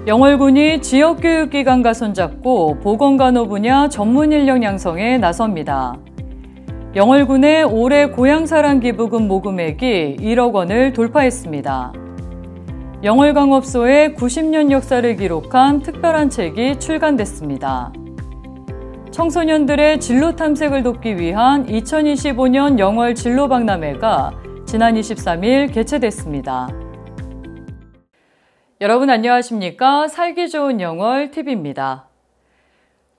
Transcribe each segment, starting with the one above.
영월군이 지역교육기관과 손잡고 보건간호 분야 전문 인력 양성에 나섭니다. 영월군의 올해 고향사랑 기부금 모금액이 1억 원을 돌파했습니다. 영월광업소의 90년 역사를 기록한 특별한 책이 출간됐습니다. 청소년들의 진로 탐색을 돕기 위한 2025년 영월 진로박람회가 지난 23일 개최됐습니다. 여러분 안녕하십니까? 살기 좋은 영월 TV입니다.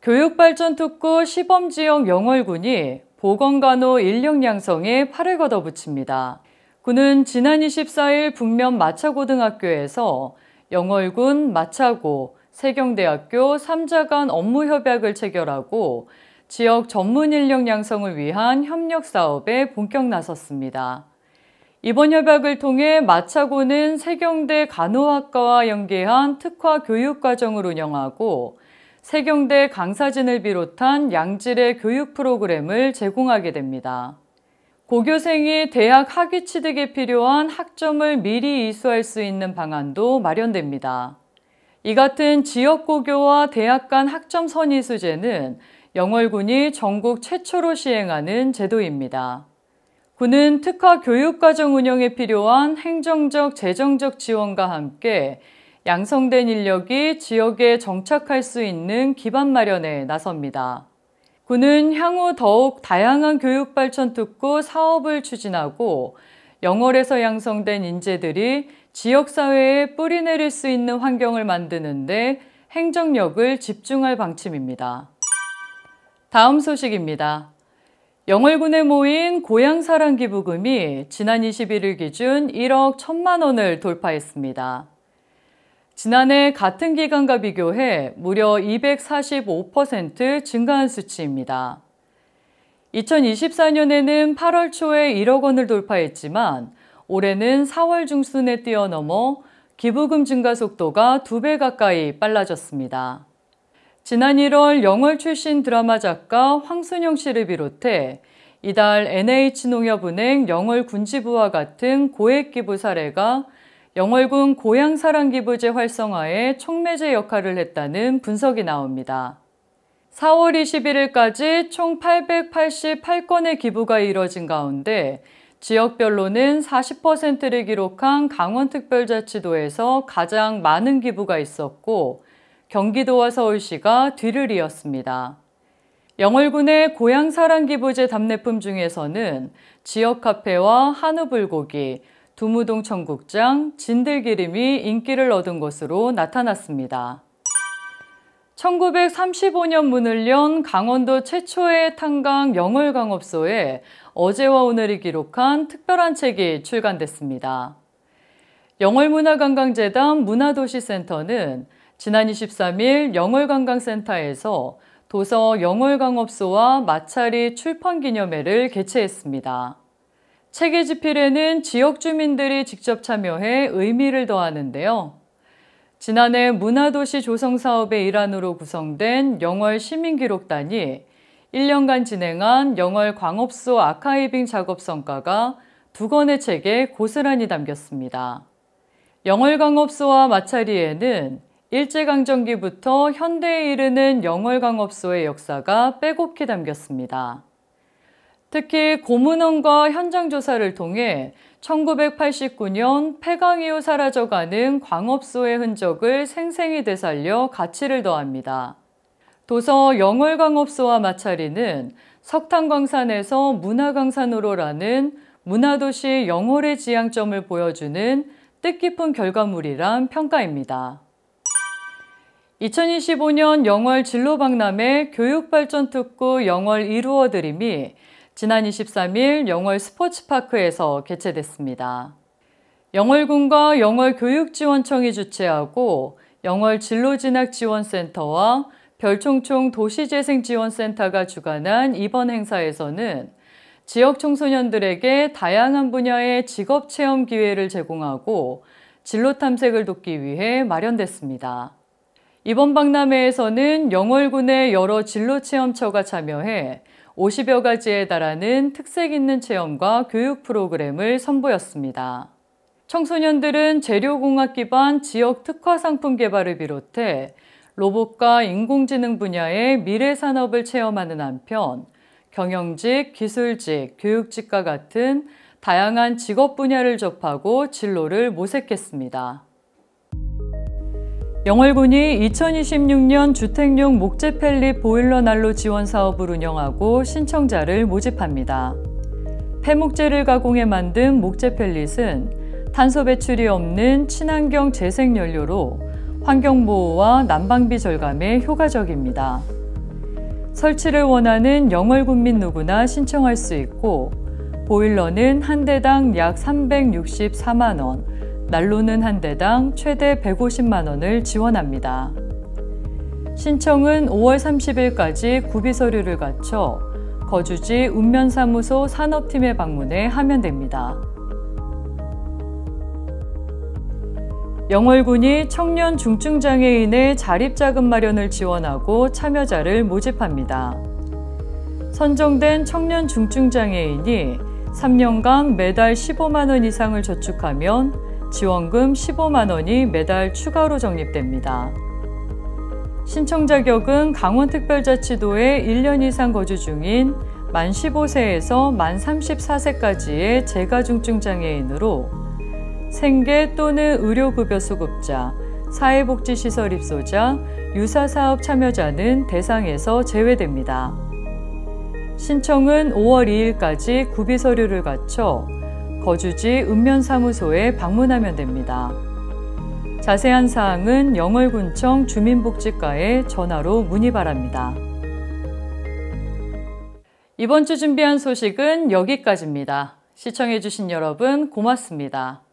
교육발전특구 시범지역 영월군이 보건간호 인력 양성에 팔을 걷어붙입니다. 군은 지난 24일 북면 마차고등학교에서 영월군 마차고, 세경대학교 3자 간 업무 협약을 체결하고 지역 전문 인력 양성을 위한 협력 사업에 본격 나섰습니다. 이번 협약을 통해 마차고는 세경대 간호학과와 연계한 특화 교육과정을 운영하고 세경대 강사진을 비롯한 양질의 교육 프로그램을 제공하게 됩니다. 고교생이 대학 학위 취득에 필요한 학점을 미리 이수할 수 있는 방안도 마련됩니다. 이 같은 지역고교와 대학 간 학점 선이수제는 영월군이 전국 최초로 시행하는 제도입니다. 군은 특화 교육과정 운영에 필요한 행정적, 재정적 지원과 함께 양성된 인력이 지역에 정착할 수 있는 기반 마련에 나섭니다. 군은 향후 더욱 다양한 교육발전특구 사업을 추진하고 영월에서 양성된 인재들이 지역사회에 뿌리 내릴 수 있는 환경을 만드는 데 행정력을 집중할 방침입니다. 다음 소식입니다. 영월군에 모인 고향사랑 기부금이 지난 21일 기준 1억 1천만 원을 돌파했습니다. 지난해 같은 기간과 비교해 무려 245% 증가한 수치입니다. 2024년에는 8월 초에 1억 원을 돌파했지만 올해는 4월 중순에 뛰어넘어 기부금 증가 속도가 2배 가까이 빨라졌습니다. 지난 1월 영월 출신 드라마 작가 황순영 씨를 비롯해 이달 NH농협은행 영월군지부와 같은 고액 기부 사례가 영월군 고향사랑기부제 활성화에 촉매제 역할을 했다는 분석이 나옵니다. 4월 21일까지 총 888건의 기부가 이뤄진 가운데 지역별로는 40%를 기록한 강원특별자치도에서 가장 많은 기부가 있었고 경기도와 서울시가 뒤를 이었습니다. 영월군의 고향사랑기부제 답례품 중에서는 지역카페와 한우불고기, 두무동 청국장, 진들기름이 인기를 얻은 것으로 나타났습니다. 1935년 문을 연 강원도 최초의 탄광 영월광업소에 어제와 오늘을 기록한 특별한 책이 출간됐습니다. 영월문화관광재단 문화도시센터는 지난 23일 영월관광센터에서 도서 영월광업소와 마찰이 출판기념회를 개최했습니다. 책의 집필에는 지역 주민들이 직접 참여해 의미를 더하는데요. 지난해 문화도시 조성 사업의 일환으로 구성된 영월 시민기록단이 1년간 진행한 영월광업소 아카이빙 작업 성과가 2권의 책에 고스란히 담겼습니다. 영월광업소와 마찰이에는 일제강점기부터 현대에 이르는 영월광업소의 역사가 빼곡히 담겼습니다. 특히 고문원과 현장조사를 통해 1989년 폐광 이후 사라져가는 광업소의 흔적을 생생히 되살려 가치를 더합니다. 도서 영월광업소와 마찰이는 석탄광산에서 문화광산으로라는 문화도시 영월의 지향점을 보여주는 뜻깊은 결과물이란 평가입니다. 2025년 영월 진로박람회 교육발전특구 영월 이루어드림이 지난 23일 영월 스포츠파크에서 개최됐습니다. 영월군과 영월교육지원청이 주최하고 영월 진로진학지원센터와 별총총 도시재생지원센터가 주관한 이번 행사에서는 지역 청소년들에게 다양한 분야의 직업체험 기회를 제공하고 진로 탐색을 돕기 위해 마련됐습니다. 이번 박람회에서는 영월군의 여러 진로체험처가 참여해 50여 가지에 달하는 특색 있는 체험과 교육 프로그램을 선보였습니다. 청소년들은 재료공학 기반 지역 특화 상품 개발을 비롯해 로봇과 인공지능 분야의 미래 산업을 체험하는 한편 경영직, 기술직, 교육직과 같은 다양한 직업 분야를 접하고 진로를 모색했습니다. 영월군이 2026년 주택용 목재 펠릿 보일러 난로 지원 사업을 운영하고 신청자를 모집합니다. 폐목재를 가공해 만든 목재 펠릿은 탄소 배출이 없는 친환경 재생연료로 환경보호와 난방비 절감에 효과적입니다. 설치를 원하는 영월군민 누구나 신청할 수 있고 보일러는 한 대당 약 364만 원, 난로는 한 대당 최대 150만 원을 지원합니다. 신청은 5월 30일까지 구비 서류를 갖춰 거주지 읍면사무소 산업팀에 방문해 하면 됩니다. 영월군이 청년 중증장애인의 자립자금 마련을 지원하고 참여자를 모집합니다. 선정된 청년 중증장애인이 3년간 매달 15만 원 이상을 저축하면 지원금 15만 원이 매달 추가로 적립됩니다. 신청 자격은 강원특별자치도에 1년 이상 거주 중인 만 15세에서 만 34세까지의 재가중증장애인으로 생계 또는 의료급여 수급자, 사회복지시설 입소자, 유사사업 참여자는 대상에서 제외됩니다. 신청은 5월 2일까지 구비 서류를 갖춰 거주지 읍면사무소에 방문하면 됩니다. 자세한 사항은 영월군청 주민복지과에 전화로 문의 바랍니다. 이번 주 준비한 소식은 여기까지입니다. 시청해주신 여러분 고맙습니다.